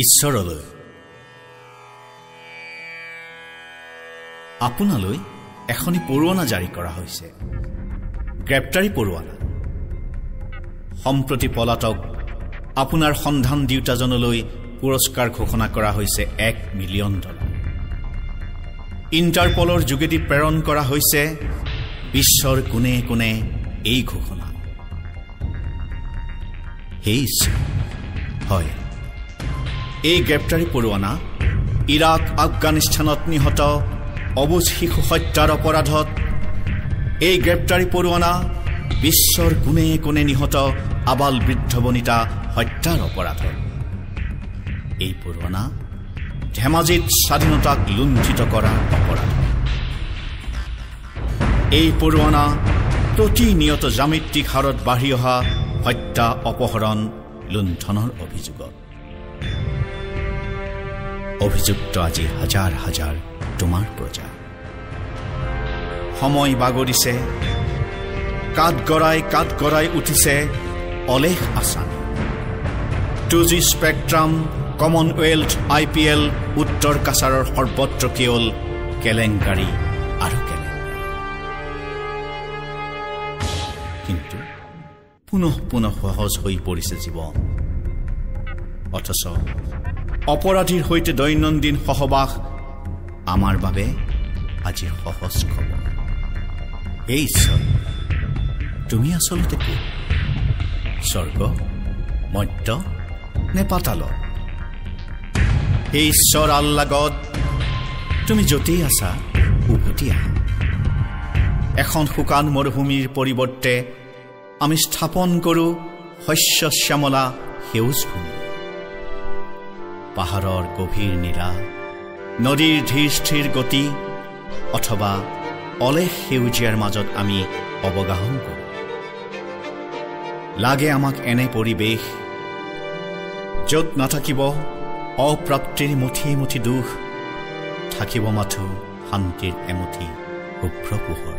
ঈশ্বৰলৈ আপোনালৈ এখনি পৰোৱানা জাৰি কৰা হৈছে গ্ৰেপ্তাৰী পৰোৱানা সম্প্ৰতি পলাতক আপোনাৰ সন্ধান দিউতাজনলৈ পুৰস্কাৰ ঘোষণা কৰা হৈছে $1 মিলিয়ন ইণ্টাৰপলৰ যোগেদি প্ৰেৰণ কৰা হৈছে বিশ্বৰ কোণে কোণে এই ঘোষণা হয় এই গ্ৰেপ্তাৰী পৰোৱানা ইৰাক আফগানিস্তানত নিহত অবুজ শিশু হত্যাৰ অপৰাধত এই গ্ৰেপ্তাৰী পৰোৱানা বিশ্বৰ কোণে কোণে নিহত আবাল বৃদ্ধ বনিতা হত্যাৰ অপৰাধত এই পৰোৱানা ধেমাজিত স্বাধীনতাক লুণ্ঠিত কৰাৰ অপৰাধ এই পৰোৱানা প্ৰতিনিয়ত জ্যামিতিক হাৰত বাঢ়ি অহা হত্যা অপহৰণ লুণ্ঠনৰ অভিযোগত অভিযুক্ত আজি হাজাৰ হাজাৰ তোমাৰ প্ৰজা সময় বাগৰিছে কাট গৰাই উঠিছে অলেখ আছান 2G স্পেক্ট্ৰাম কমনৱেলথ IPL উত্তৰ কাছাৰৰ সৰ্বত্ৰ কেৱল কেলেংকাৰী আৰু কেলেংকাৰী কিন্তু পুনঃ সহজ হৈ পৰিছে জীৱন অথচ অপৰাধীৰ সৈতে দৈনন্দিন সহবাস আমাৰ বাবে আজি সহজ খবৰ এই ঈশ্বৰ তুমি আচলতে কি স্বৰ্গ মৰ্ত্য নে পাতাল এই ঈশ্বৰ আল্লাগত তুমি যতেই আছা উভতি আহা এখন শুকান মৰুভূমিৰ পৰিৱৰ্তে আমি স্থাপন কৰোঁ শস্য শ্যামলা সেউজ ভূমি পাহাৰৰ গভীৰ নীলা নদীৰ ধীৰ স্থিৰ গতি অথবা অলেখ সেউজীয়াৰ মাজত আমি অৱগাহন কৰোঁ লাগে আমাক এনে পৰিৱেশ য'ত নাথাকিব অপ্ৰাপ্তিৰ মুঠি মুঠি দুখ থাকিব মাথো শান্তিৰ এমুঠি শুভ্ৰ পোহৰ